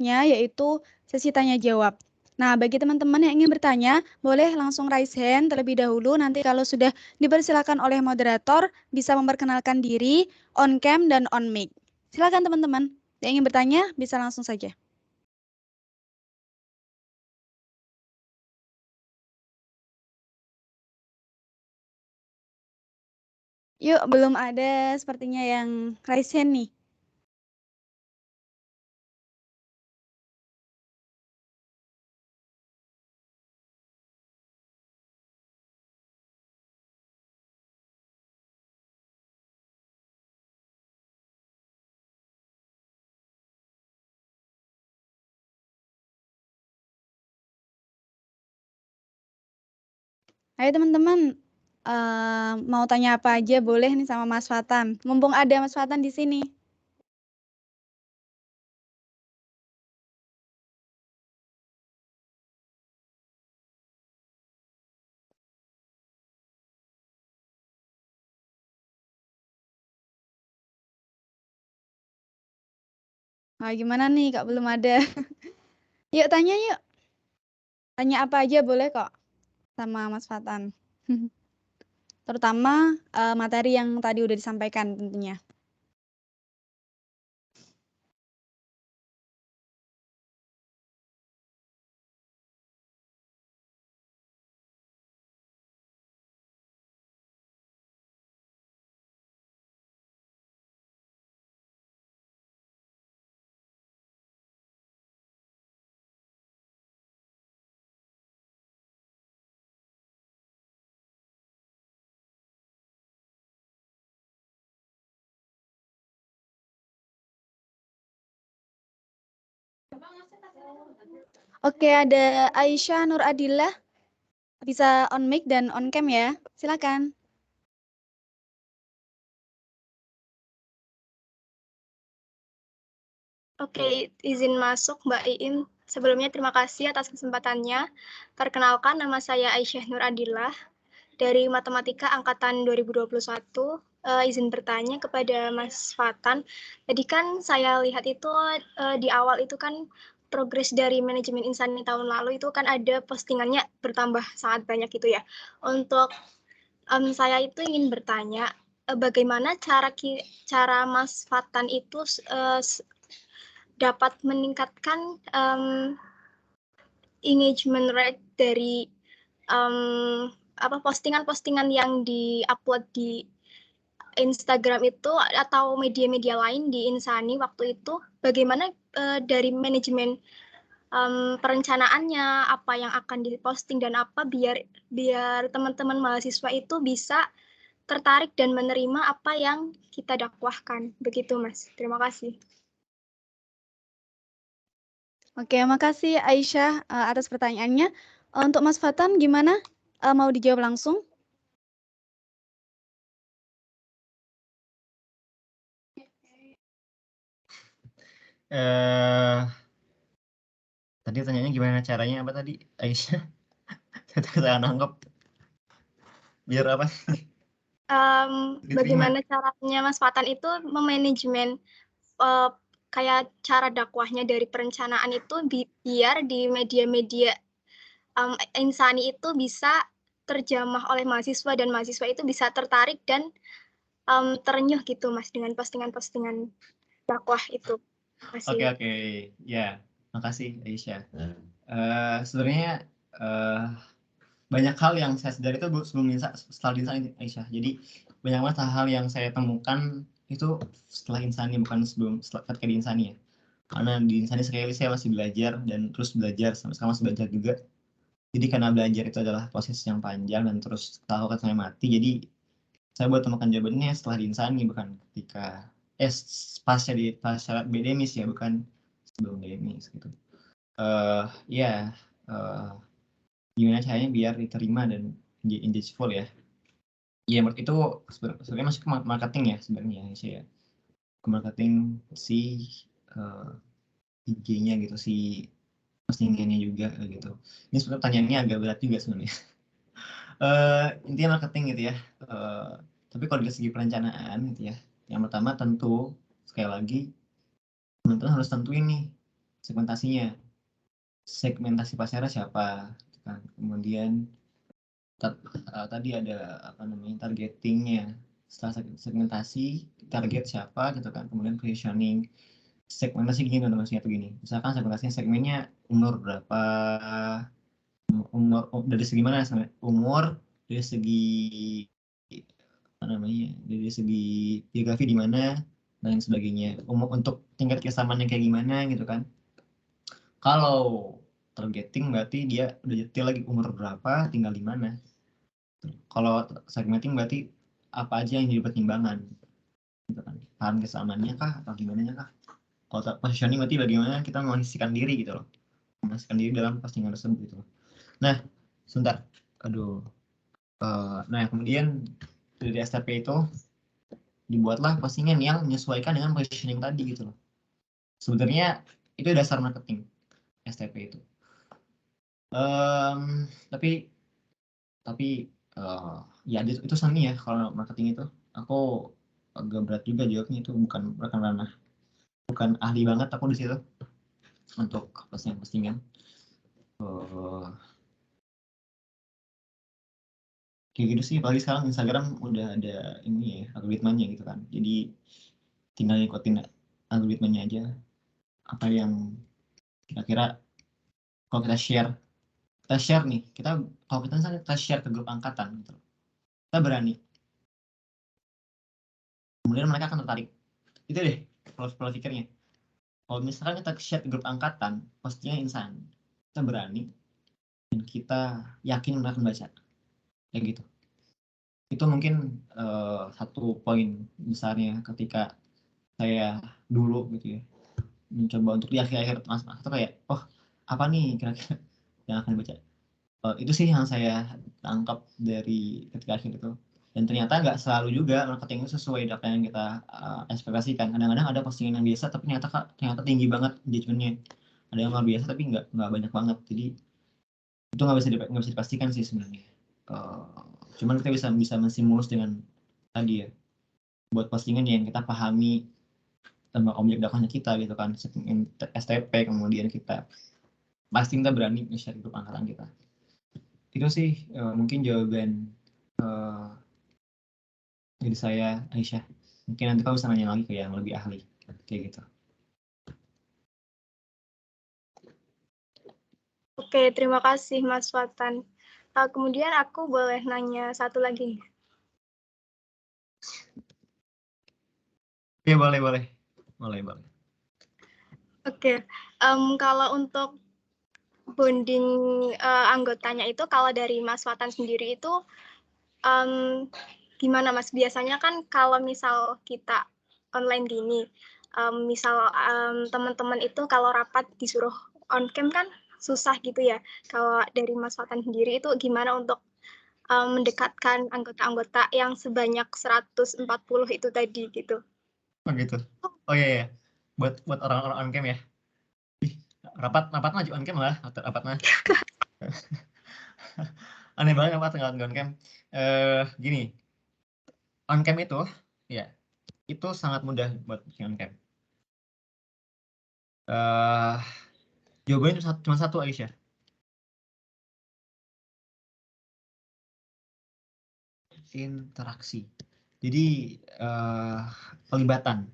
berikutnya yaitu sesi tanya jawab. Nah, bagi teman-teman yang ingin bertanya, boleh langsung raise hand terlebih dahulu. Nanti kalau sudah dipersilakan oleh moderator, bisa memperkenalkan diri, on cam dan on mic. Silakan teman-teman, yang ingin bertanya bisa langsung saja. Yuk, belum ada sepertinya yang raise hand nih. Ayo teman-teman, mau tanya apa aja boleh nih sama Mas Fatan. Mumpung ada Mas Fatan di sini. Nah, gimana nih Kak, belum ada. Yuk tanya yuk. Tanya apa aja boleh kok sama Mas Fatan. Terutama materi yang tadi udah disampaikan tentunya. Oke, ada Aisyah Nur Adillah. Bisa on mic dan on cam ya. Silakan. Oke, izin masuk Mbak Iin. Sebelumnya terima kasih atas kesempatannya. Perkenalkan, nama saya Aisyah Nur Adillah dari Matematika Angkatan 2021. Izin bertanya kepada Mas Fatan. Jadi kan saya lihat itu di awal itu kan progres dari manajemen Insani tahun lalu itu kan ada postingannya bertambah sangat banyak gitu ya. Untuk saya itu ingin bertanya, bagaimana cara Mas Fatan itu dapat meningkatkan engagement rate dari postingan-postingan yang di-upload di Instagram itu atau media-media lain di Insani waktu itu, bagaimana dari manajemen perencanaannya, apa yang akan diposting dan apa biar teman-teman mahasiswa itu bisa tertarik dan menerima apa yang kita dakwahkan. Begitu, Mas. Terima kasih. Oke, makasih Aisyah atas pertanyaannya. Untuk Mas Fatan gimana? Mau dijawab langsung? Tadi tanyanya gimana caranya apa tadi Aisyah? Saya nangkep. Biar apa? Bagaimana caranya Mas Fatan itu memanajemen kayak cara dakwahnya dari perencanaan itu biar di media-media Insani itu bisa terjamah oleh mahasiswa dan mahasiswa itu bisa tertarik dan terenyuh gitu Mas dengan postingan-postingan dakwah itu. Oke. Ya, makasih Aisyah. Sebenarnya banyak hal yang saya sadari itu setelah di Insani Aisyah. Jadi banyak banget hal yang saya temukan itu setelah Insani, bukan ketika di Insani ya. Karena di Insani sekali saya masih belajar dan terus belajar sampai sekarang masih belajar juga. Jadi karena belajar itu adalah proses yang panjang dan terus tahu kan sampai mati. Jadi saya buat temukan jawabannya setelah di Insani, bukan ketika pasca BDMIS ya, bukan sebelum BDMIS gitu. Gimana caranya biar diterima dan engageful ya. Ya, itu sebenarnya masuk ke marketing ya sebenarnya ya. Ke marketing si IG-nya gitu, si postingannya juga gitu. Ini sebenarnya pertanyaannya agak berat juga sebenarnya. Intinya marketing gitu ya. Tapi kalau dari segi perencanaan gitu ya, yang pertama tentu sekali lagi teman-teman harus tentuin nih segmentasinya, segmentasi pasarnya siapa, gitu kan. Kemudian tadi ada apa namanya targetingnya, setelah segmentasi target siapa gitu kan, kemudian positioning. Segmentasi gini teman-teman, tuh gini, misalkan segmentasinya segmennya umur berapa, umur dari segi mana, umur dari segi apa namanya, dari segi geografi di mana dan sebagainya, umur untuk tingkat kesamaan yang kayak gimana gitu kan. Kalau targeting berarti dia udah detail lagi umur berapa, tinggal di mana. Kalau segmenting berarti apa aja yang jadi pertimbangan gitu kan, paham kesamaannya kah atau gimana kah. Kalau positioning berarti bagaimana kita memposisikan diri gitu loh, memposisikan diri dalam postingan tersebut gitu loh. Nah sebentar, aduh. Nah kemudian dari STP itu dibuatlah postingan yang menyesuaikan dengan positioning tadi gitu loh. Sebenarnya itu dasar marketing STP itu. Tapi ya itu seni ya, kalau marketing itu aku agak berat juga jawabnya, itu bukan ranah, bukan ahli banget aku di situ untuk postingan. Kayak gitu sih, apalagi sekarang Instagram udah ada ini ya, algoritmanya gitu kan, jadi tinggal ikutin algoritmanya aja, apa yang kira-kira kalau kita share nih, kalau kita share ke grup angkatan gitu, kita berani, kemudian mereka akan tertarik. Itu deh pola pikirnya. Kalau misalkan kita share ke grup angkatan, pastinya insan, kita berani dan kita yakin mereka akan baca, kayak gitu. Itu mungkin satu poin besarnya ketika saya dulu gitu ya, mencoba untuk di akhir-akhir atau kayak, oh apa nih kira-kira yang akan dibaca. Itu sih yang saya tangkap dari ketika akhir itu. Dan ternyata nggak selalu juga marketing itu sesuai apa yang kita ekspektasikan. Kadang-kadang ada postingan yang biasa tapi ternyata tinggi banget engagementnya. Ada yang luar biasa tapi nggak banyak banget. Jadi itu nggak bisa dipastikan sih sebenarnya. Cuman kita bisa menstimulus dengan tadi ya, buat postingan yang kita pahami tentang objek dakwahnya kita gitu kan, STP, kemudian kita berani nge-share grup angkatan kita. Itu sih mungkin jawaban dari saya, Aisyah. Mungkin nanti kau bisa nanya lagi ke yang lebih ahli kayak gitu. Oke, terima kasih Mas Watan. Kemudian aku boleh nanya satu lagi. Ya boleh. Oke, kalau untuk bonding anggotanya itu, kalau dari Mas Watan sendiri itu gimana Mas? Biasanya kan kalau misal kita online gini, misal teman-teman itu kalau rapat disuruh on cam kan susah gitu ya. Kalau dari Mas Watan sendiri itu gimana untuk mendekatkan anggota-anggota yang sebanyak 140 itu tadi gitu? Oh gitu. Oh iya. Buat orang-orang on cam ya. Rapat maju on cam lah, rapat mah. Aneh banget rapat nggak on cam. Gini, on cam itu ya, itu sangat mudah buat on cam. Jawabannya cuma satu, Aisyah. Interaksi. Jadi pelibatan.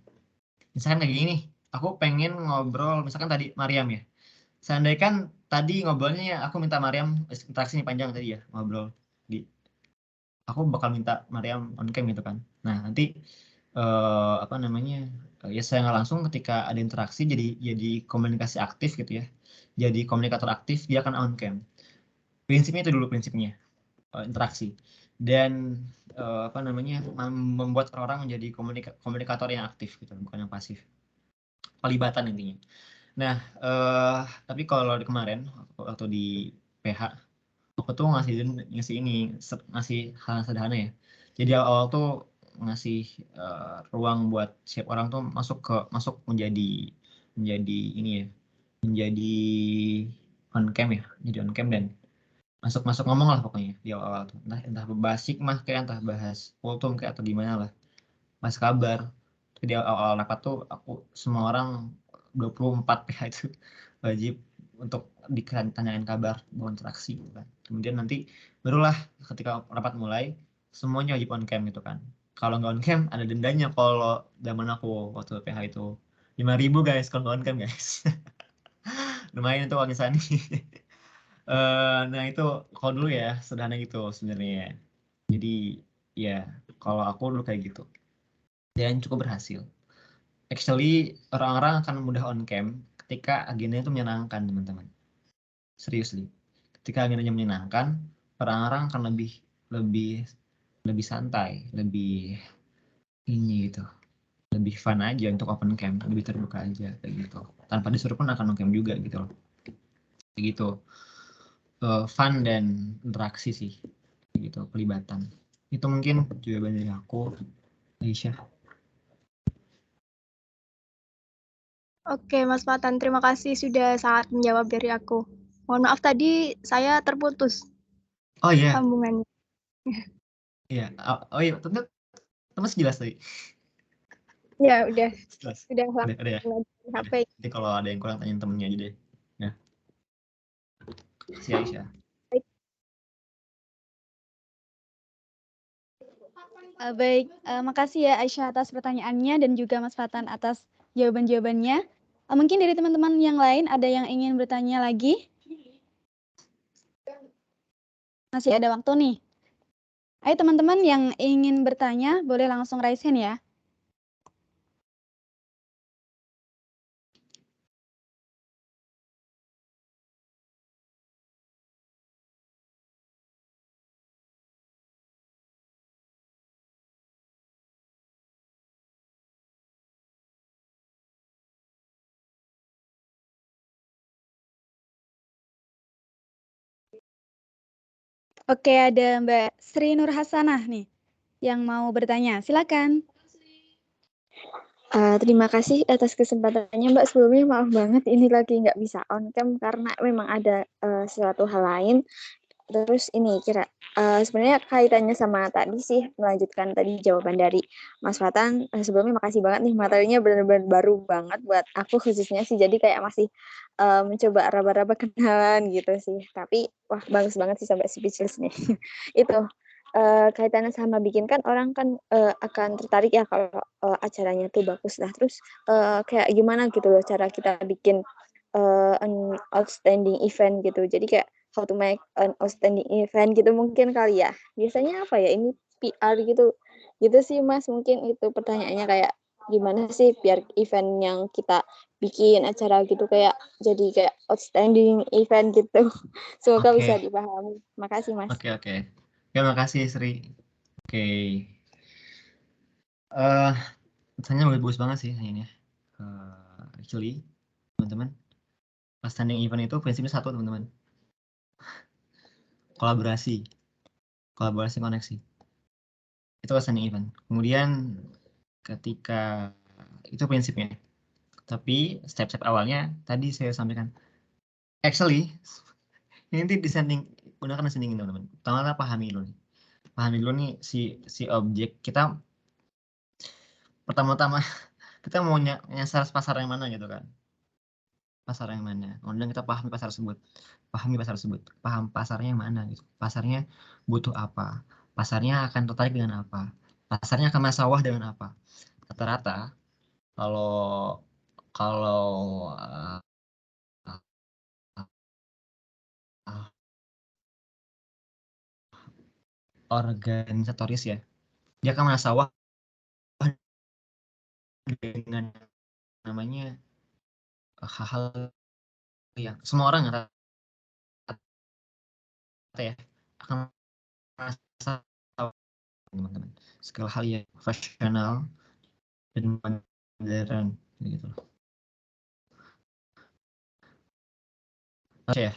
Misalkan kayak gini, aku pengen ngobrol, misalkan tadi Mariam ya. Seandainya kan tadi ngobrolnya aku minta Mariam interaksi panjang tadi ya, ngobrol aku bakal minta Mariam on cam gitu kan. Nah nanti apa namanya, ya saya nggak langsung ketika ada interaksi jadi komunikasi aktif gitu ya, jadi komunikator aktif, dia akan on cam. Prinsipnya itu dulu, prinsipnya interaksi, dan apa namanya, membuat orang menjadi komunikator yang aktif gitu, bukan yang pasif, pelibatan intinya. Nah tapi kalau kemarin waktu di PH, aku tuh ngasih hal sederhana ya. Jadi awal tuh ngasih ruang buat setiap orang tuh masuk menjadi ini ya, menjadi on cam ya, jadi on cam dan masuk ngomong lah pokoknya di awal tuh, entah bahas hikmah kayak, entah bahas kultum kayak atau gimana lah, bahas kabar. Jadi awal rapat tuh semua orang 24 PH itu wajib untuk ditanyain kabar, mau interaksi gitu kan. Kemudian nanti barulah ketika rapat mulai semuanya wajib on cam gitu kan. Kalau nggak on cam ada dendanya. Kalau zaman aku waktu PH itu 5.000 guys kalau nggak on cam guys. Lumayan itu uang sani. Nah itu kalau dulu ya sederhana gitu sebenarnya. Jadi ya kalau aku dulu kayak gitu dan cukup berhasil. Actually orang-orang akan mudah on cam ketika agendanya itu menyenangkan teman-teman. Seriously, ketika agendanya menyenangkan, orang-orang akan lebih santai, lebih ini gitu, lebih fun aja untuk open cam, lebih terbuka aja kayak gitu. Tanpa disuruh pun akan on cam juga gitu loh. Kayak gitu. Fun dan interaksi sih, kayak gitu, pelibatan. Itu mungkin jawaban dari aku, Aisyah. Oke, Mas Fatan, terima kasih sudah sangat menjawab dari aku. Mohon maaf tadi saya terputus Oh iya, sambungannya. iya. Oh iya, tentu masih jelas tadi. Ya, udah Jelas. udah Udah ya. langsung HP. Nanti kalau ada yang kurang tanyain temennya aja deh. Ya. Si Aisyah. Baik, makasih ya Aisyah atas pertanyaannya dan juga Mas Fatan atas jawaban-jawabannya. Mungkin dari teman-teman yang lain ada yang ingin bertanya lagi? Masih ada waktu nih. Ayo teman-teman yang ingin bertanya boleh langsung raise hand ya. Oke, ada Mbak Sri Nur Hasanah nih yang mau bertanya. Silakan. Terima kasih atas kesempatannya Mbak. Sebelumnya maaf banget ini lagi nggak bisa on cam karena memang ada suatu hal lain. Terus ini sebenarnya kaitannya sama tadi sih, melanjutkan tadi jawaban dari Mas Fatan. Sebelumnya makasih banget nih, materinya benar-benar baru banget buat aku khususnya sih. Jadi kayak masih mencoba raba-raba kenalan gitu sih. Tapi wah bagus banget sih sampai speechless nih. Itu kaitannya sama bikin kan orang kan akan tertarik ya kalau acaranya tuh bagus lah. Terus kayak gimana gitu loh cara kita bikin an outstanding event gitu. Jadi kayak how to make an outstanding event gitu mungkin kali ya. Biasanya apa ya ini PR gitu. Gitu sih Mas, mungkin itu pertanyaannya kayak gimana sih biar event yang kita bikin acara gitu kayak jadi kayak outstanding event gitu. Semoga Oke. bisa dipahami. Makasih Mas. Oke. Terima kasih Sri. Oke. Pertanyaan bagus banget sih ini. Actually, teman-teman, outstanding event itu prinsipnya satu teman-teman. Kolaborasi koneksi. Itu outstanding event. Kemudian ketika itu prinsipnya. Tapi step-step awalnya tadi saya sampaikan. Actually, ini nanti gunakan descending teman-teman. Pertama pahami dulu nih. Pahami dulu nih si objek kita. Pertama-tama kita mau nyasar pasar yang mana gitu kan. Pasar yang mana. Kemudian kita pahami pasar tersebut. Paham pasarnya yang mana gitu. Pasarnya butuh apa. Pasarnya akan tertarik dengan apa. Pasarnya akan masalah dengan apa. Rata-rata kalau organisatoris ya, dia akan masalah dengan namanya hal-hal yang semua orang rata ya akan merasa teman-teman segala hal yang profesional dan modern gitu loh. Oke ya,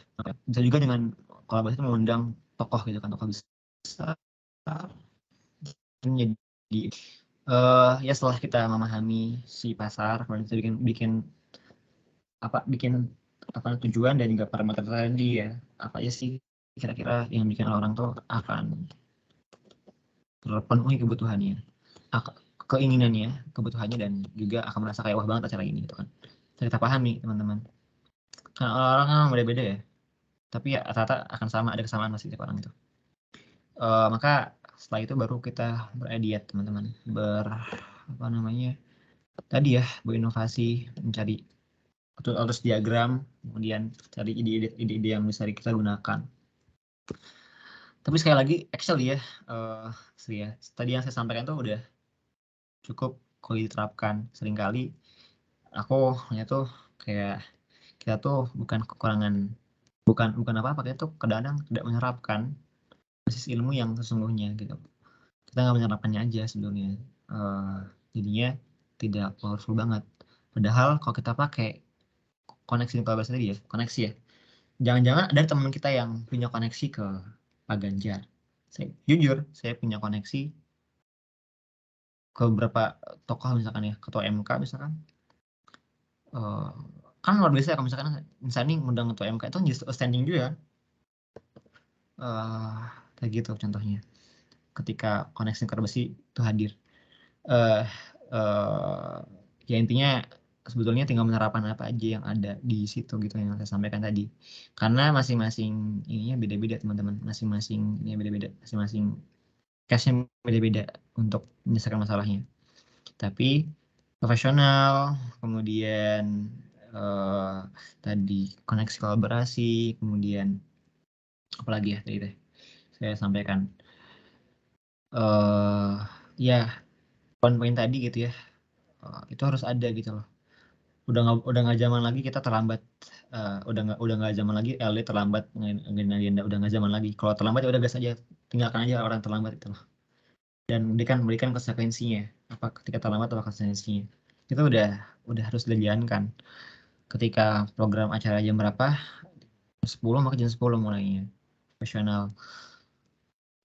bisa juga dengan kolaborasi itu mengundang tokoh gitu kan, tokoh besar jadi ya setelah kita memahami si pasar, kemudian kita bikin tujuan dan juga parameter tadi ya, apa aja sih kira-kira yang bikin orang tuh akan terpenuhi kebutuhannya, keinginannya, kebutuhannya, dan juga akan merasa kayak wah banget acara ini gitu kan. kita pahami teman-teman. Karena orang-orang kan beda-beda ya, tapi ya rata-rata akan sama, ada kesamaan masih tiap orang itu. Maka setelah itu baru kita berideat teman-teman, tadi ya, berinovasi, mencari terus diagram, kemudian cari ide-ide yang bisa kita gunakan. Tapi sekali lagi actually ya, Sri ya, tadi yang saya sampaikan tuh udah cukup kalau diterapkan. Seringkali aku hanya tuh kayak kita tuh bukan kekurangan, bukan apa-apa, kita tuh kadang-kadang tidak menerapkan basis ilmu yang sesungguhnya gitu. Kita nggak menerapkannya aja sebelumnya, jadinya tidak powerful banget. Padahal kalau kita pakai koneksi kalau bahasa tadi ya, koneksi ya, jangan-jangan ada teman kita yang punya koneksi ke Pak Ganjar. Jujur, saya punya koneksi ke beberapa tokoh misalkan ya, ketua MK misalkan. Kan luar biasa kalau misalkan misalnya ngundang ketua MK itu just standing juga. Kayak gitu contohnya. Ketika koneksi Kar Besi itu hadir. Ya intinya sebetulnya tinggal menerapkan apa aja yang ada di situ gitu yang saya sampaikan tadi. Karena masing-masing ininya beda-beda teman-teman. Masing-masing ini beda-beda. Masing-masing case-nya beda-beda untuk menyelesaikan masalahnya. Tapi profesional, kemudian tadi koneksi kolaborasi, kemudian apalagi ya tadi teh saya sampaikan, ya poin-poin tadi gitu ya, itu harus ada gitu loh. Udah nggak zaman lagi kita terlambat, udah nggak zaman lagi LD terlambat agenda, udah nggak zaman lagi. Kalau terlambat ya udah gas aja, tinggalkan aja orang terlambat itu loh. Dan berikan konsekuensinya, apa ketika terlambat apa konsekuensinya. Itu udah harus dijalankan. Ketika program acara jam berapa, 10 maka jam 10 mulainya. Profesional.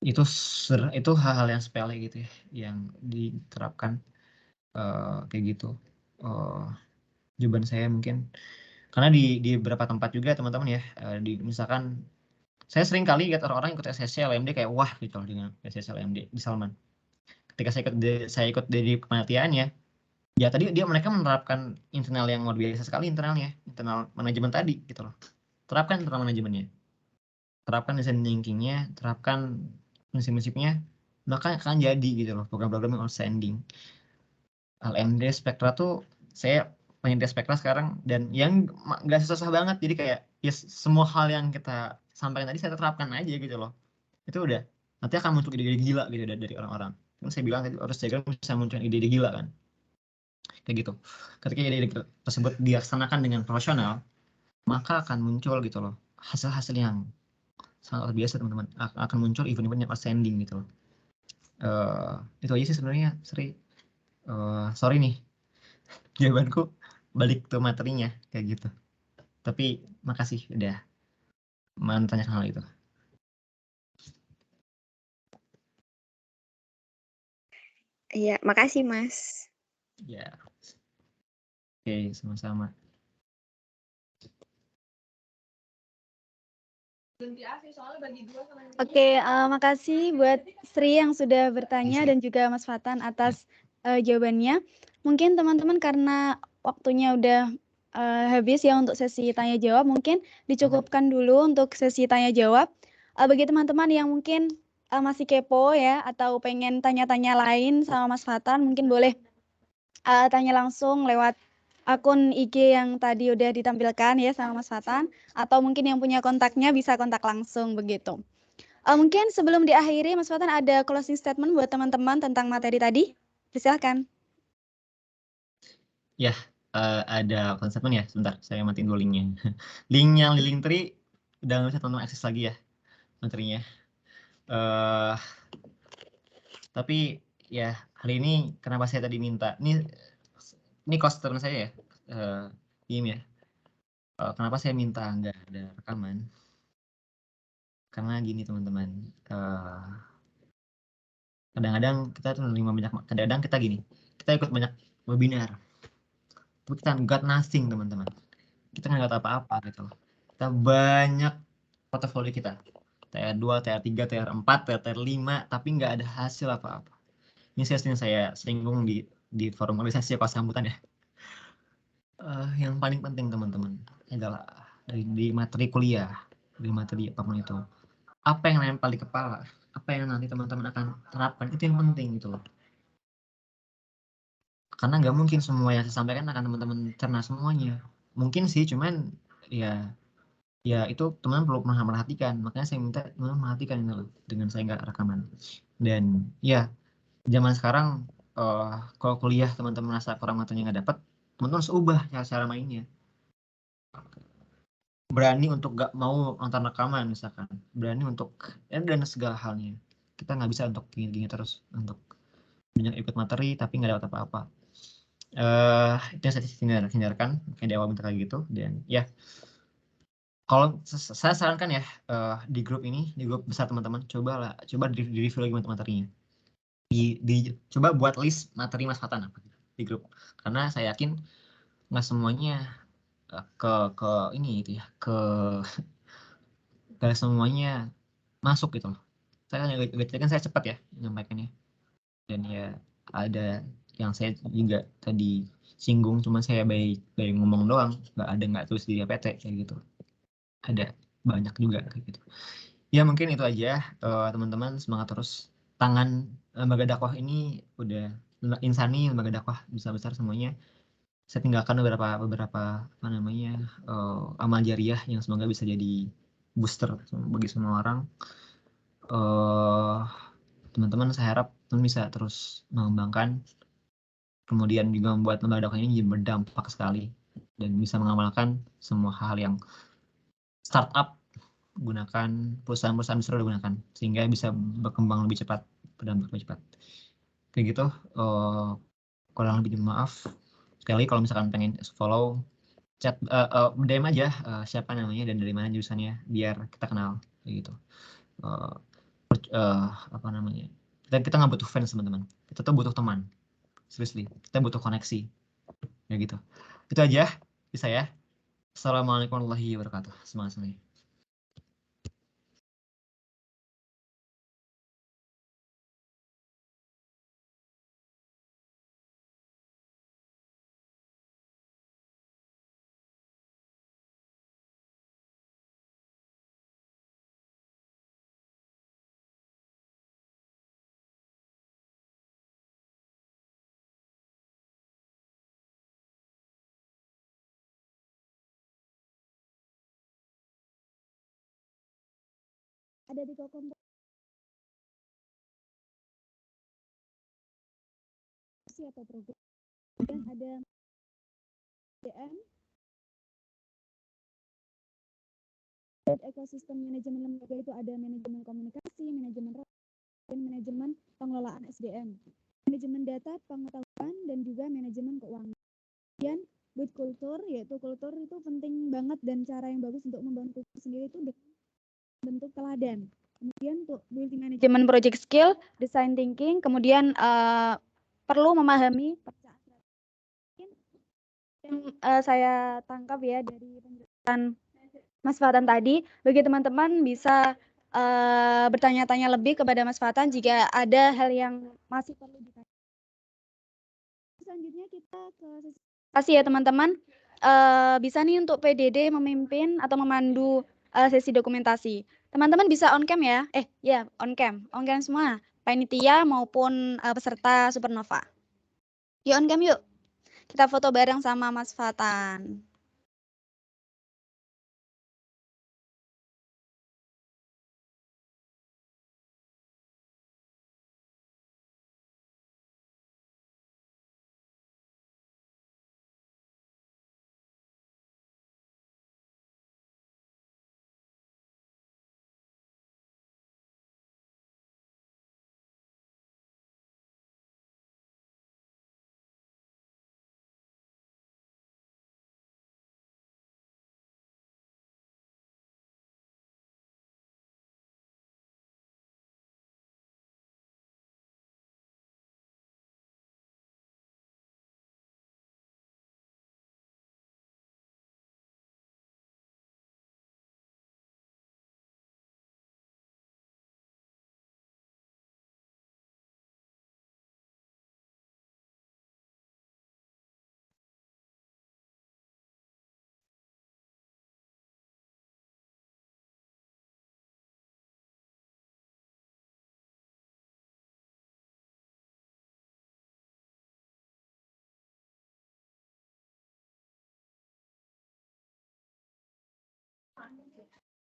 Itu hal-hal yang sepele gitu ya, yang diterapkan kayak gitu. Jawaban saya mungkin karena di beberapa tempat juga teman-teman ya, misalkan saya sering kali lihat orang-orang ikut SSC LMD kayak wah gitu loh dengan SSC LMD di Salman. Ketika saya ikut dari kepanitiaannya, ya tadi mereka menerapkan internal yang luar biasa sekali, internal manajemen tadi gitu loh. Terapkan internal manajemennya, terapkan design thinkingnya, terapkan prinsip-prinsipnya, maka akan jadi gitu loh program-program yang outstanding. LMD Spektra tuh saya peneliti Spektra sekarang, dan yang nggak susah banget, jadi kayak ya semua hal yang kita sampaikan tadi saya terapkan aja gitu loh. Itu udah nanti akan muncul ide-ide gila gitu dari orang-orang. Yang saya bilang tadi harus jaga bisa muncul ide-ide gila kan. Kayak gitu. Ketika ide-ide tersebut dilaksanakan dengan profesional, maka akan muncul gitu loh hasil-hasil yang sangat luar biasa teman-teman. Akan muncul event-event yang outstanding gitu loh. Itu aja sih sebenarnya, Sri. Sorry nih, jawabanku balik ke materinya kayak gitu. Tapi makasih udah menanyakan hal itu. Iya, makasih Mas. Ya. Oke, sama-sama. Oke, makasih buat Sri yang sudah bertanya dan juga Mas Fatan atas jawabannya. Mungkin teman-teman karena waktunya udah habis ya untuk sesi tanya jawab, mungkin dicukupkan dulu untuk sesi tanya jawab. Bagi teman-teman yang mungkin masih kepo ya atau pengen tanya-tanya lain sama Mas Fatan, mungkin boleh tanya langsung lewat akun IG yang tadi udah ditampilkan ya sama Mas Fatan, atau mungkin yang punya kontaknya bisa kontak langsung begitu. Mungkin sebelum diakhiri Mas Fatan ada closing statement buat teman-teman tentang materi tadi? Silakan. Ya, ada konsepnya ya. Sebentar, saya matiin dulu linknya. Link yang di Linktree udah nggak bisa teman-teman akses lagi ya materinya. Tapi ya hari ini kenapa saya tadi minta ini coaster saya ya, tim ya. Kenapa saya minta nggak ada rekaman? Karena gini teman-teman, kadang-kadang kita tuh menerima banyak, kadang-kadang kita gini, kita ikut banyak webinar, tapi kita got nothing teman-teman. Kita nggak tahu apa-apa gitu. Kita banyak portofolio kita, TR2, TR3, TR4, TR5, tapi nggak ada hasil apa-apa. Ini saya sering ngomong di forum organisasi kelas sambutan ya. Yang paling penting teman-teman adalah di materi kuliah, di materi apapun itu, apa yang nempel di kepala, apa yang nanti teman-teman akan terapkan, itu yang penting gitu loh. Karena nggak mungkin semua yang saya sampaikan akan teman-teman cerna semuanya. Mungkin sih, cuman ya itu teman-teman perlu pernah merhatikan. Makanya saya minta teman-teman perhatikan ini loh, dengan saya nggak rekaman. Dan ya, zaman sekarang kalau kuliah teman-teman merasa kurang materinya nggak dapat, teman-teman harus ubah cara mainnya. Berani untuk nggak mau nonton rekaman misalkan, berani untuk dan segala halnya. Kita nggak bisa untuk gini-gini terus, untuk banyak ikut materi tapi nggak dapat apa-apa. Itu yang saya hindarkan, kayak di awal minta kayak gitu. Dan ya, kalau saya sarankan ya, di grup ini, di grup besar teman-teman, coba di review lagi materinya. Coba buat list materi Mas Fatan apa di grup, karena saya yakin nggak semuanya ke ini gitu ya, ke semuanya masuk gitu loh. Saya kan saya cepat ya menyampaikannya, dan ya ada yang saya juga tadi singgung, cuma saya baik ngomong doang, nggak tulis di APT kayak gitu. Ada banyak juga kayak gitu. Ya mungkin itu aja, teman-teman, semangat terus. Tangan lembaga dakwah ini udah insani, lembaga dakwah bisa besar semuanya. Saya tinggalkan beberapa apa namanya, amal jariah yang semoga bisa jadi booster bagi semua orang. Teman-teman, saya harap teman bisa terus mengembangkan, kemudian juga membuat lembaga dakwah ini berdampak sekali dan bisa mengamalkan semua hal yang startup gunakan, perusahaan-perusahaan besar udah gunakan, sehingga bisa berkembang lebih cepat, berdampak lebih cepat. Kayak gitu. Kurang lebih maaf. Sekali kalau misalkan pengen follow, chat DM aja siapa namanya dan dari mana jurusannya, biar kita kenal kayak gitu. Apa namanya, kita nggak butuh fans teman-teman, kita tuh butuh teman, seriously, kita butuh koneksi kayak gitu. Itu aja dari saya. Assalamualaikum warahmatullahi wabarakatuh. Semangat sekali. Ada di Kokom atau program, dan ada DM dan ekosistem manajemen lembaga itu ada manajemen komunikasi, manajemen dan manajemen pengelolaan SDM, manajemen data pengetahuan, dan juga manajemen keuangan. Kemudian good culture, yaitu kultur itu penting banget, dan cara yang bagus untuk membangun kultur sendiri itu bentuk teladan. Kemudian untuk building manajemen project skill, design thinking, kemudian perlu memahami yang saya tangkap ya dari penjelasan Mas Fatan tadi. Bagi teman-teman bisa bertanya-tanya lebih kepada Mas Fatan jika ada hal yang masih perlu ditanya. Selanjutnya kita ke sesi ya teman-teman. Bisa nih untuk PDD memimpin atau memandu sesi dokumentasi. Teman-teman bisa on cam ya. Ya on cam semua, panitia maupun peserta Supernova. Yuk on cam yuk. Kita foto bareng sama Mas Fatan.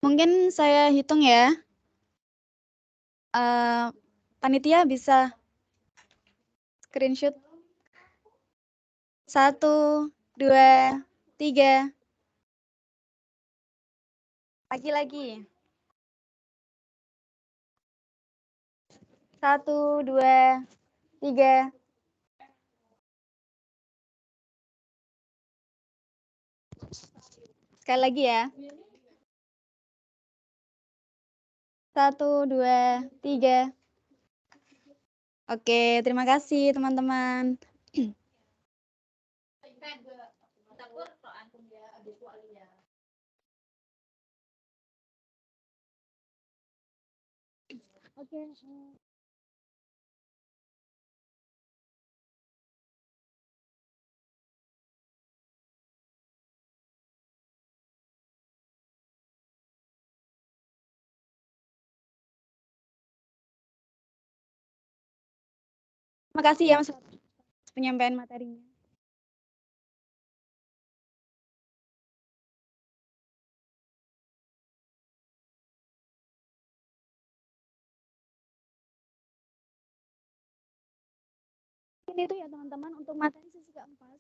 Mungkin saya hitung ya. Panitia bisa screenshot. 1, 2, 3. Lagi. 1, 2, 3. Sekali lagi ya. 1, 2, 3. Oke, terima kasih teman-teman. Oke. Terima kasih ya Mas penyampaian materinya. Ini tuh ya teman-teman untuk materi sesi keempat.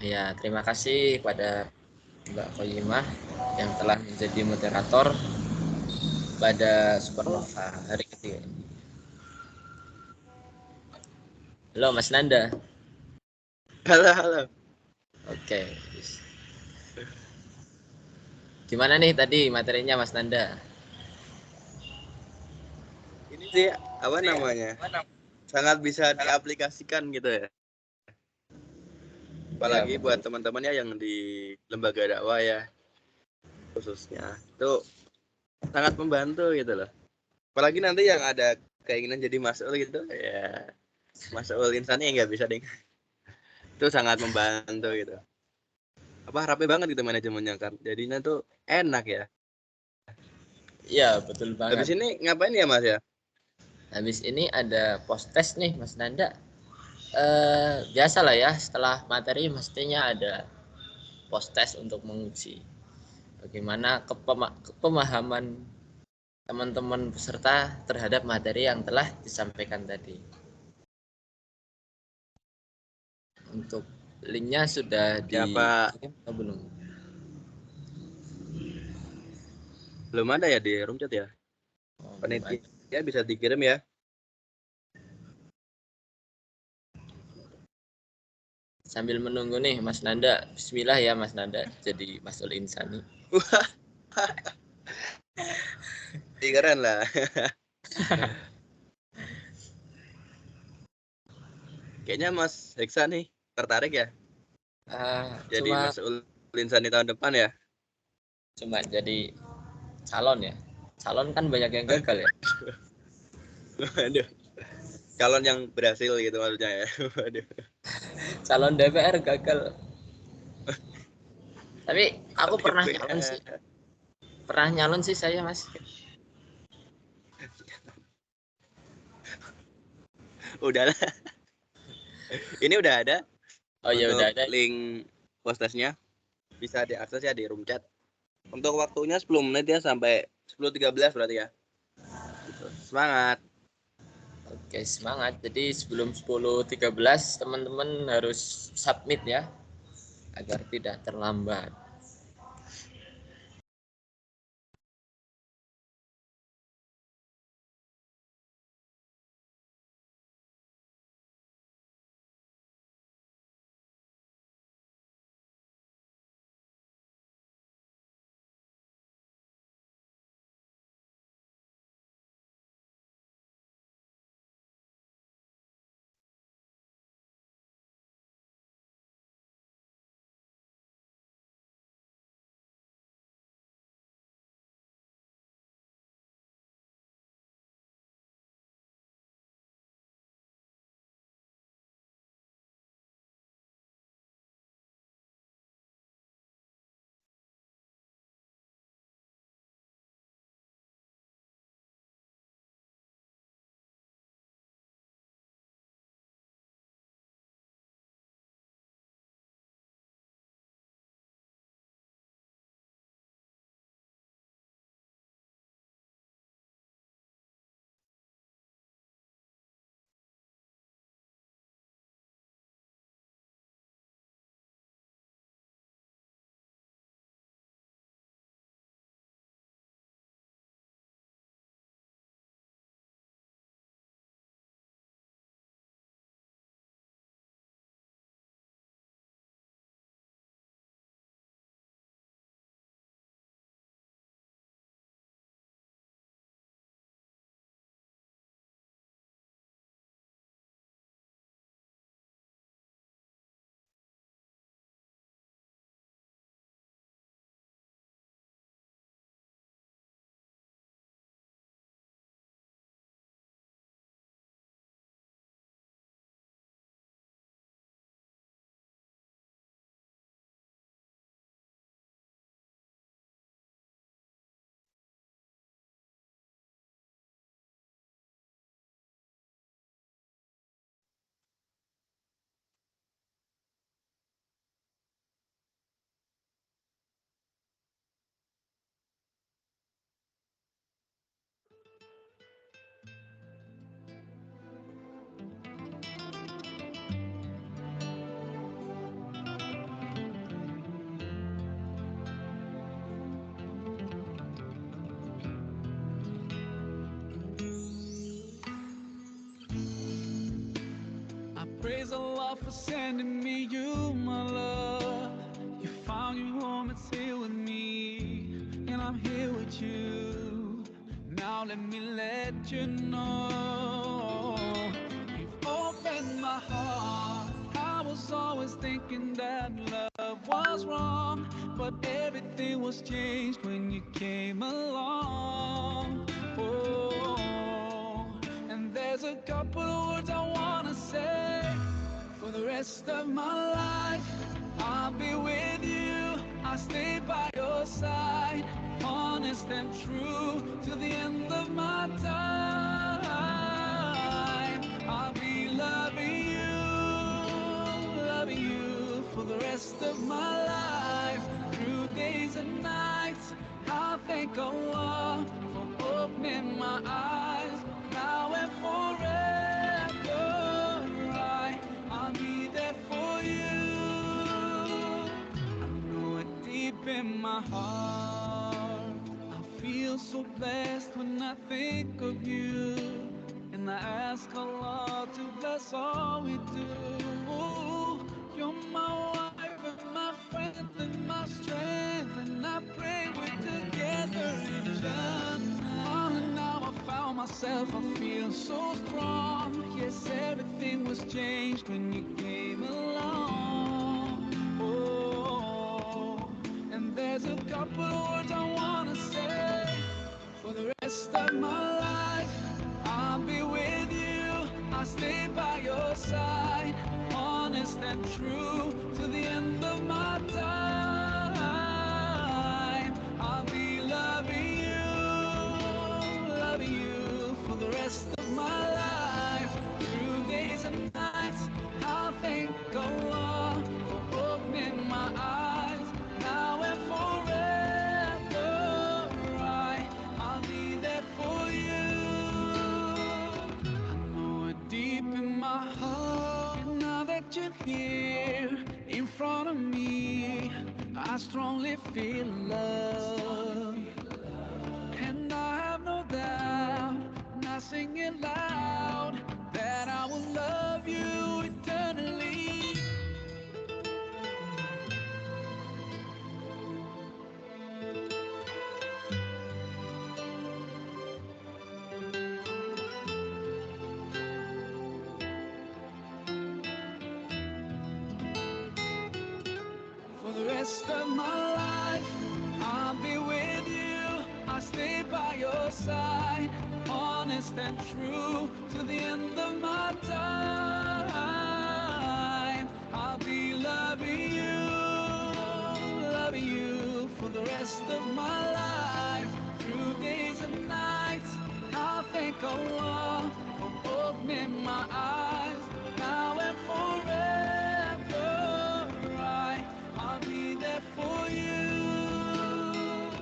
Ya, terima kasih kepada Mbak Koyimah yang telah menjadi moderator pada Supernova hari ketiga ini. Halo Mas Nanda. Halo. Oke. Gimana nih tadi materinya Mas Nanda? Ini sih apa namanya? Sangat bisa diaplikasikan gitu ya. Apalagi Ya, buat teman-teman ya yang di lembaga dakwah ya khususnya. Itu sangat membantu gitu loh. Apalagi nanti yang ada keinginan jadi mas'ul gitu ya. Mas'ul insani nggak bisa deh. Itu sangat membantu gitu. Apa rapi banget gitu manajemennya kan. Jadinya tuh enak ya. Iya, betul banget. Habis ini ngapain ya Mas ya? Habis ini ada post test nih Mas Nanda. Biasa lah ya, setelah materi mestinya ada post test untuk menguji bagaimana pemahaman teman-teman peserta terhadap materi yang telah disampaikan tadi. Untuk linknya sudah dikirim atau belum? Belum ada ya di room chat ya? Panitia bisa dikirim ya. Sambil menunggu nih Mas Nanda, bismillah ya Mas Nanda jadi Mas'ul Insani. Keren lah. Kayaknya Mas Heksa nih tertarik ya? Jadi Mas'ul Insani tahun depan ya? Cuma jadi calon ya? calon kan banyak yang gagal ya. Waduh. Calon yang berhasil gitu maksudnya ya. Waduh. Calon DPR gagal. Tapi aku pernah nyalon sih. Pernah nyalon sih saya, Mas. Udahlah. Ini udah ada. Oh iya udah ada. Link postesnya bisa diakses ya di room chat. Untuk waktunya 10 menit ya sampai 10.13 berarti ya. Gitu. Semangat. Oke, semangat. Jadi sebelum 10.13 teman-teman harus submit ya agar tidak terlambat. Praise Allah for sending me you, my love. You found your home, it's here with me, and I'm here with you. Now let me let you know, you've opened my heart. I was always thinking that love was wrong, but everything was changed when you came along. Oh, and there's a couple of words I wanna say. For the rest of my life, I'll be with you. I'll stay by your side, honest and true, till the end of my time. I'll be loving you for the rest of my life, through days and nights. I'll thank Allah for opening my eyes, now and forever. I'll be there for you. I know it deep in my heart. I feel so blessed when I think of you, and I ask Allah to bless all we do. You're my wife and my friend and my strength, and I pray we're together in Jannah. Now I found myself, I feel so strong. Yes, everything was changed when you came along. Oh, and there's a couple of words I wanna say for the rest rest of my life. I'll be with you, I'll stay by your side, honest and true to the end of my time. I'll be loving you for the rest of my life, through days and nights. I'll thank Allah for opening my eyes, now and forever. I'll be there for you. I know it deep in my heart, now that you're here in front of me, I strongly feel love. And I have no doubt, and I sing it loud, that I will love you eternally. For the rest of my life, I'll be with you, I'll stay by your side, honest and true to the end of my time. I'll be loving you for the rest of my life, through days and nights. I'll thank Allah for opening my eyes, now and forever. I'll be there for you. I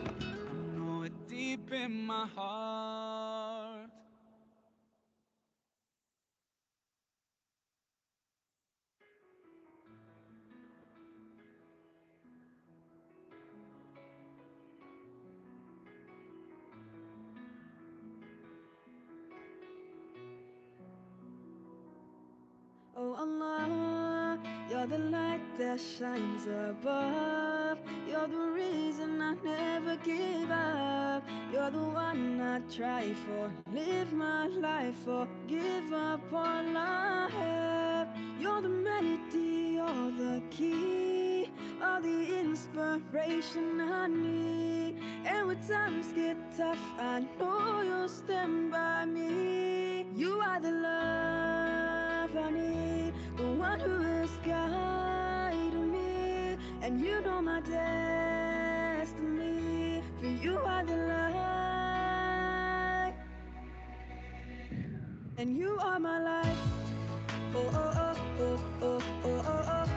know it deep in my heart. Oh Allah, you're the light that shines above. You're the reason I never give up. You're the one I try for, live my life for, give up all I have. You're the melody, you're the key, all the inspiration I need. And when times get tough, I know you'll stand by me. You are the love I need, the one who is guiding me, and you know my destiny. For you are the light, and you are my life. Oh oh oh oh oh oh oh oh.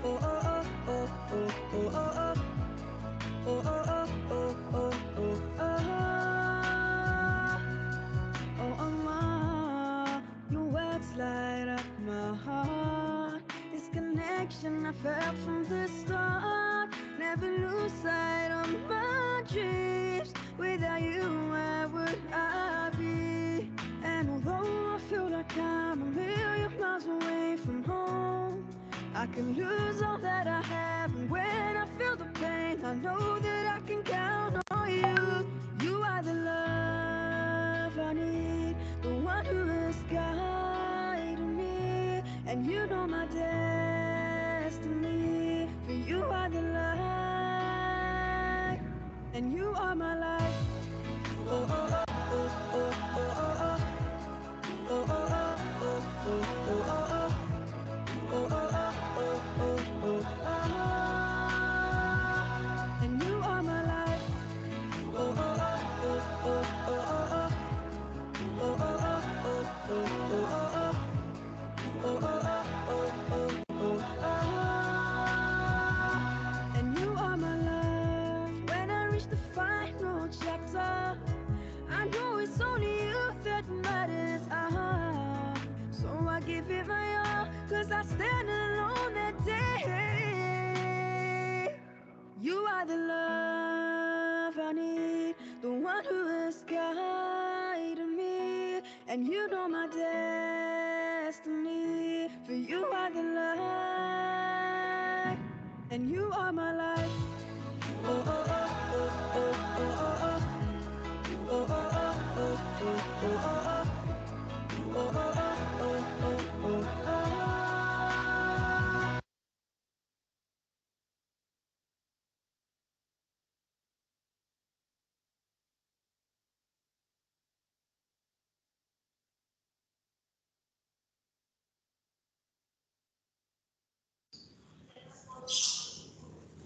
Oh oh oh oh oh oh oh oh. Oh oh oh oh oh oh oh. Oh Allah, your words light up my heart. This connection I felt from the start. Never lose sight of my dreams. Without you, where would I be? And although I feel like I'm a million miles away from home, I can lose all that I have, and when I feel the pain, I know that I can count on you. You are the love I need, the one who is guiding me, and you know my destiny. For you are the light, and you are my life. Oh oh oh oh oh oh oh oh. Oh oh oh oh oh oh oh oh. Oh oh oh oh oh oh oh. And you are my life. Oh oh oh oh oh oh oh oh. Oh oh oh oh oh oh oh oh. Oh oh oh oh oh oh oh. And you are my love. When I reach the final chapter, I know it's only you that matters. So I give it my all, 'cause I stand alone that day. You are the love I need, the one who is guiding me, and you know my destiny. For you are the light, and you are my life. Oh oh oh oh oh oh oh oh. Oh oh oh oh oh oh oh oh. Oh oh oh oh oh oh oh.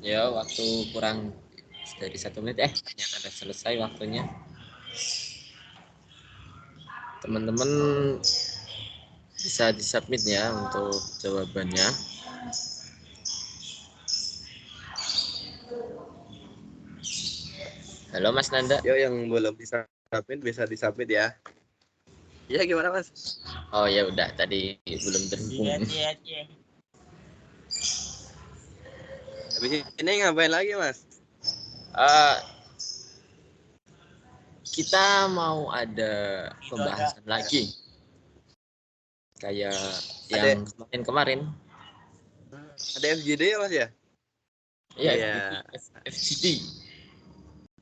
Ya, waktu kurang dari 1 menit. Ternyata udah selesai waktunya. Teman-teman bisa disubmit ya untuk jawabannya. Halo Mas Nanda. Yo, yang belum disubmit bisa disubmit ya. Iya, gimana Mas? Oh ya udah, tadi belum terhubung. Habis ini ngapain lagi Mas? Eh, kita mau ada pembahasan lagi kayak yang kemarin. Ada FGD ya Mas ya? Iya, Iya. FGD.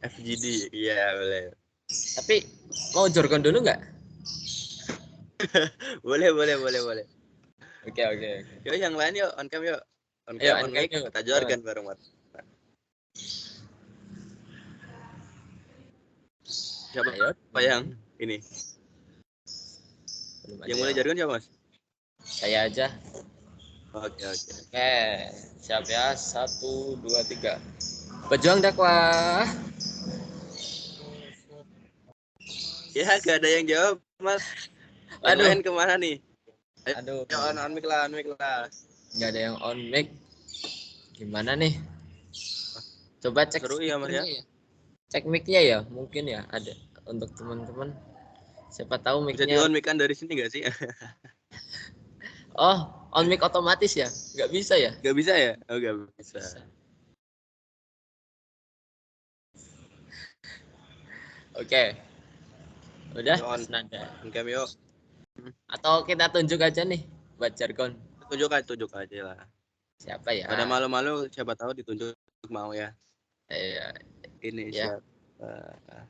FGD, iya boleh. Tapi mau jargon dulu nggak? boleh. Oke. Yuk yang lain yuk, on cam yuk. On Ayo, cam, on mic, yuk. kita jargon bareng Mas. Siapa Ayo. yang ini? Belum Yang ada mulai jargon siapa Mas? Saya aja. Oke. Oke, siap ya. 1, 2, 3. Pejuang dakwah. Ya, gak ada yang jawab Mas. Yang Aduh. lain kemana nih? Aduh. Ya, on mic lah. Nggak ada yang on mic. Gimana nih? Coba cek Seru ya Mas ya? Cek mic-nya ya, mungkin ya ada untuk teman-teman. Siapa tahu Bisa di mic-nya. on mic kan dari sini gak sih? Oh, on mic otomatis ya? Nggak bisa ya? Gak bisa ya? Oh, gak bisa. Oke. Udah, On Nanda. on cam yuk. Atau kita tunjuk aja nih buat jargon. Tunjuk aja lah. Siapa ya? Pada malu-malu siapa tahu ditunjuk mau ya. Ini ya. siapa?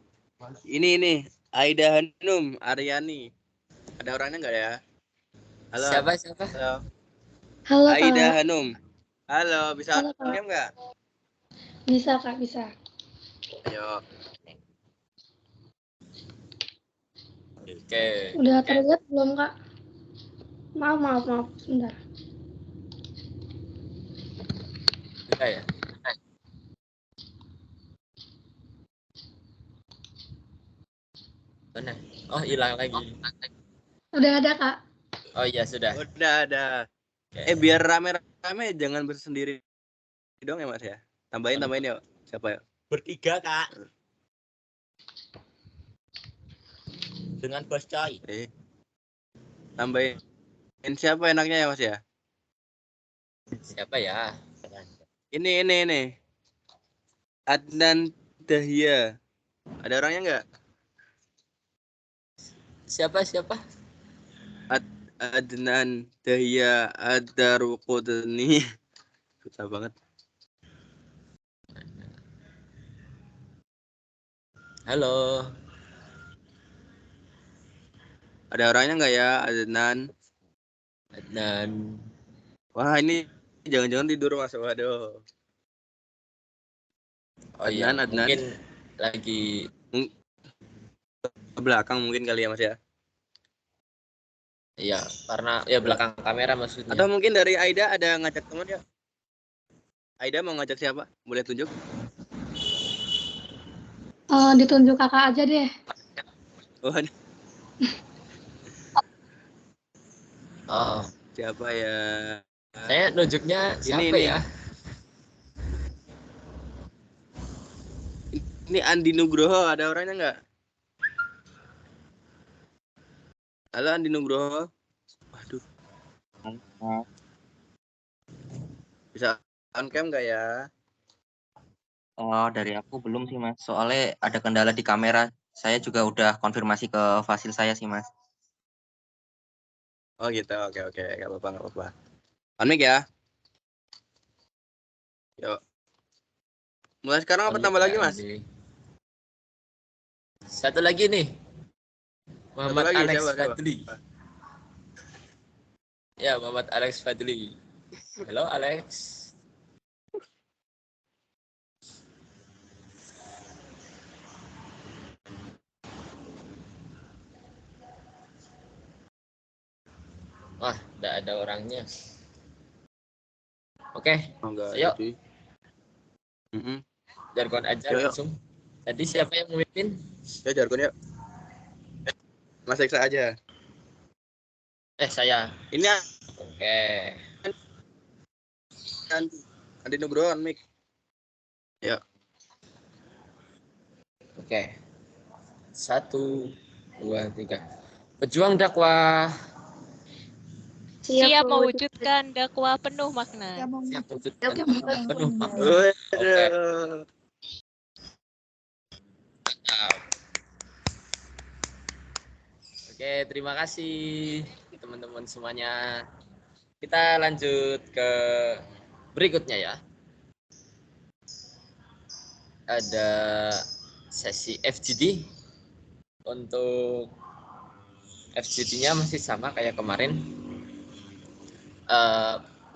Ini Aida Hanum Aryani. Ada orangnya nggak ya? Halo. Siapa? Halo Aida Kak. Hanum. Halo, bisa Halo, Kak. diam nggak? Bisa Kak, bisa. Ayo. Oke. Udah terlihat belum Kak? Maaf. Sebentar. Udah ya? Mana? Oh, hilang lagi. Udah ada Kak. Oh iya, sudah. Udah ada. Okay. Biar rame-rame jangan bersendiri dong ya Mas ya. Tambahin ya. Siapa ya? Bertiga Kak. Dengan Bos Coy. Tambahin siapa enaknya ya Mas ya? Siapa ya? Ini. Adnan Dahya. Ada orangnya nggak? Siapa? Adnan Dahya Adaruqudni. Susah banget. Halo. Ada orangnya nggak ya, Adnan? Wah, ini jangan-jangan tidur Mas. Waduh. Oh Adnan. Mungkin lagi ke belakang mungkin kali ya Mas ya. Iya, karena ya belakang kamera maksudnya. Atau mungkin dari Aida ada ngajak teman ya? Aida mau ngajak siapa? Boleh tunjuk? Ditunjuk kakak aja deh. Oh. Siapa ya? Saya nunjuknya siapa ya? Ini Andi Nugroho, ada orangnya nggak? Halo Andi Nugroho. Waduh. Bisa on cam nggak ya? Oh, dari aku belum sih Mas. Soalnya ada kendala di kamera. Saya juga udah konfirmasi ke fasil saya sih Mas. Oh gitu, oke. Gak apa-apa. On mic ya. Yuk. Mulai sekarang apa tambah lagi Mas? Satu lagi nih. Muhammad lagi, Alex siapa? Fadli. Ya, Muhammad Alex Fadli. Halo Alex. Wah, tidak ada orangnya. Oke, yuk. Jargon aja Yuk. langsung. Tadi siapa yang memimpin? Ya jargon yuk. Mas Eksa aja. Saya. Ini Oke. Andi Nugroho on mic. Ya. Oke. 1, 2, 3. Pejuang dakwah. Siap mewujudkan dakwah penuh makna. Siap mewujudkan penuh makna. Oke. Oke, terima kasih teman-teman semuanya. Kita lanjut ke berikutnya ya. Ada sesi FGD. Untuk FGD-nya masih sama kayak kemarin.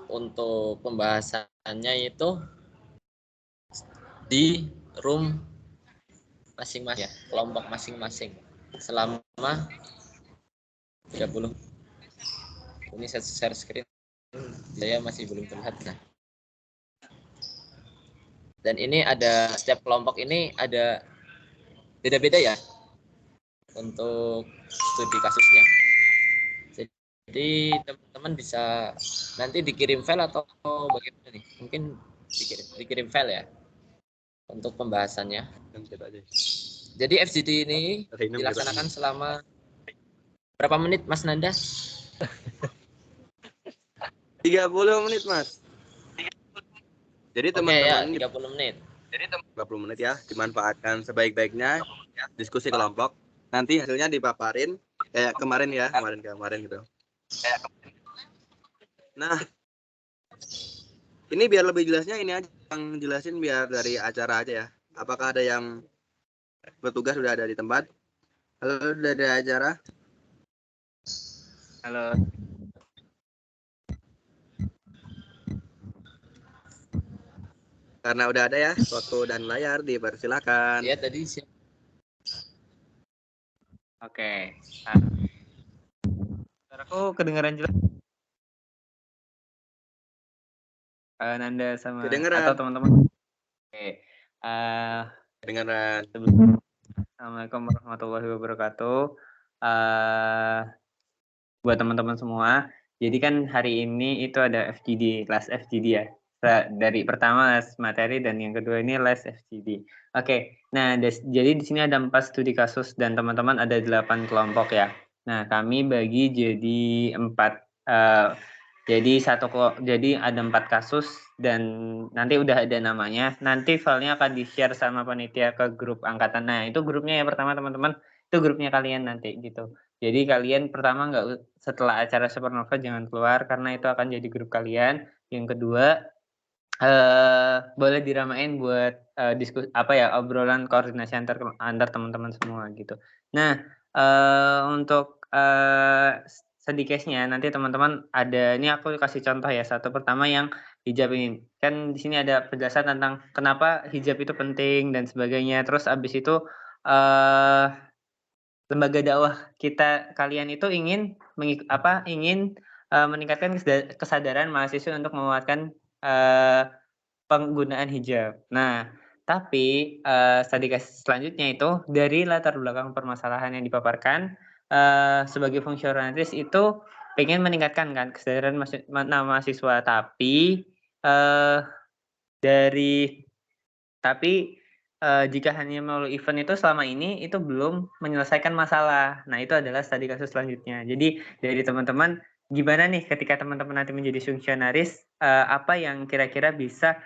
Untuk pembahasannya itu di room masing-masing ya, kelompok masing-masing selama 30. Ini saya share screen, saya masih belum terlihat. Nah, dan ini ada setiap kelompok ini ada beda-beda ya untuk studi kasusnya. Jadi teman-teman bisa nanti dikirim file atau bagaimana nih? Mungkin dikirim file ya untuk pembahasannya. Jadi FGD ini dilaksanakan selama berapa menit Mas Nanda? 30 menit Mas. Jadi teman-teman ya, 30 menit. Jadi 30 menit ya, dimanfaatkan sebaik-baiknya, diskusi kelompok. Nanti hasilnya dipaparin kayak kemarin ya, kemarin gitu. Nah, ini biar lebih jelasnya ini aja yang jelasin biar dari acara aja ya. Apakah ada yang bertugas sudah ada di tempat? Halo dari acara. Halo. Karena udah ada ya foto dan layar, dipersilakan. Iya tadi siap. Oke. Suaraku kedengaran jelas. Nanda sama kedengeran. Atau teman-teman. Oke. Kedengeran. Assalamualaikum warahmatullahi wabarakatuh. Buat teman-teman semua. Jadi kan hari ini itu ada FGD, kelas FGD ya. Dari pertama les materi dan yang kedua ini les FGD. Oke. Nah, jadi di sini ada 4 studi kasus dan teman-teman ada 8 kelompok ya. Nah, kami bagi jadi 4 jadi ada 4 kasus dan nanti udah ada namanya. Nanti filenya akan di-share sama panitia ke grup angkatan. Nah, itu grupnya ya pertama teman-teman. Itu grupnya kalian nanti gitu. Jadi kalian pertama setelah acara Supernova jangan keluar karena itu akan jadi grup kalian. Yang kedua boleh diramain buat diskusi obrolan koordinasi antar teman-teman semua gitu. Nah, untuk study case-nya nanti teman-teman ada, ini aku kasih contoh ya. Satu pertama yang hijab ini. Kan di sini ada penjelasan tentang kenapa hijab itu penting dan sebagainya. Terus abis itu lembaga dakwah kalian itu ingin meningkatkan kesadaran mahasiswa untuk menguatkan penggunaan hijab. Nah, tapi studi case selanjutnya itu dari latar belakang permasalahan yang dipaparkan sebagai fungsionalis itu pengen meningkatkan kan kesadaran mahasiswa, tapi jika hanya melalui event itu selama ini itu belum menyelesaikan masalah. Nah, itu adalah studi kasus selanjutnya. Jadi dari teman-teman gimana nih ketika teman-teman nanti menjadi fungsionaris, apa yang kira-kira bisa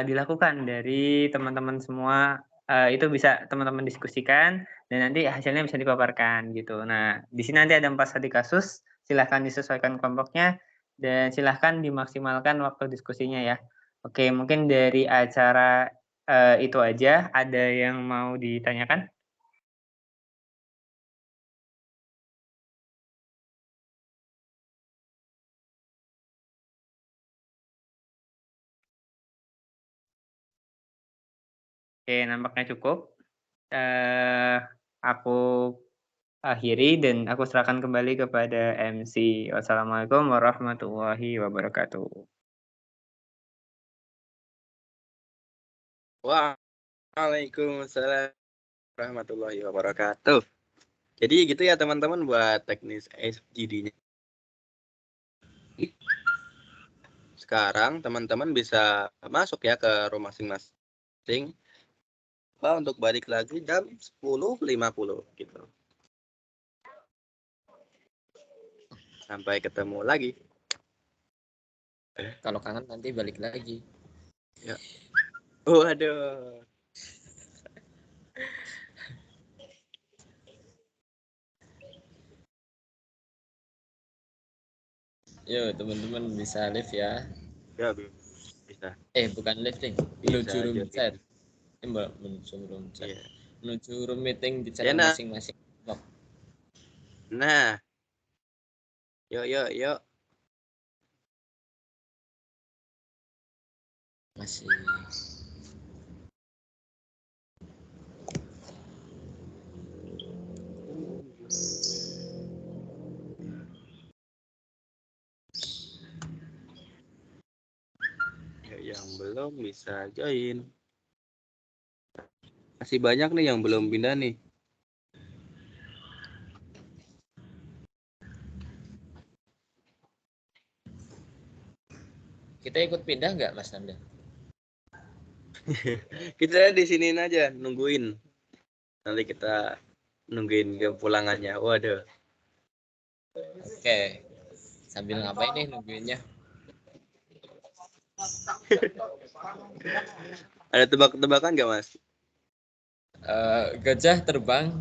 dilakukan dari teman-teman semua, itu bisa teman-teman diskusikan dan nanti hasilnya bisa dipaparkan gitu. Nah, di sini nanti ada 4 studi kasus, silahkan disesuaikan kelompoknya dan silahkan dimaksimalkan waktu diskusinya ya. Oke, mungkin dari acara itu aja. Ada yang mau ditanyakan? Oke, nampaknya cukup. Aku akhiri dan aku serahkan kembali kepada MC. Wassalamualaikum warahmatullahi wabarakatuh. Waalaikumsalam warahmatullahi wabarakatuh. Jadi gitu ya teman-teman buat teknis FGD-nya. Sekarang teman-teman bisa masuk ya ke rumah masing-masing. Untuk balik lagi jam 10.50 gitu. Sampai ketemu lagi. Kalau kangen nanti balik lagi. Ya. Waduh. Yo, teman-teman bisa live ya. Ya, bisa. Bukan live ding. Menuju room chat. Menuju room chat. Iya. Menuju room meeting di Ya, channel nah. masing-masing. Nah. Yuk. Masih. Yang belum bisa join. Masih banyak nih yang belum pindah nih. Kita ikut pindah nggak, Mas Nanda? Kita di sini aja nungguin. Nanti kita nungguin kepulangannya. Waduh. Oke. Sambil ngapain nih nungguinnya? Ada tebak-tebakan nggak, Mas? Gajah terbang.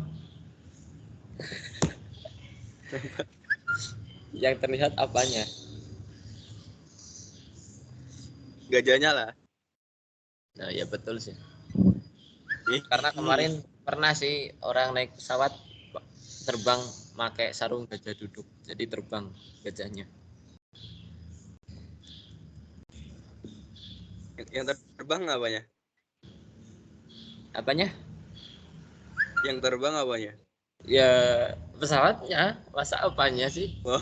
Yang terlihat apanya? Gajahnya lah. Nah, ya betul sih. Karena kemarin pernah sih orang naik pesawat terbang pakai sarung gajah duduk. Jadi terbang gajahnya. Yang terbang apanya? Apanya? Yang terbang apanya? Ya pesawatnya. Masa apanya sih? Oh.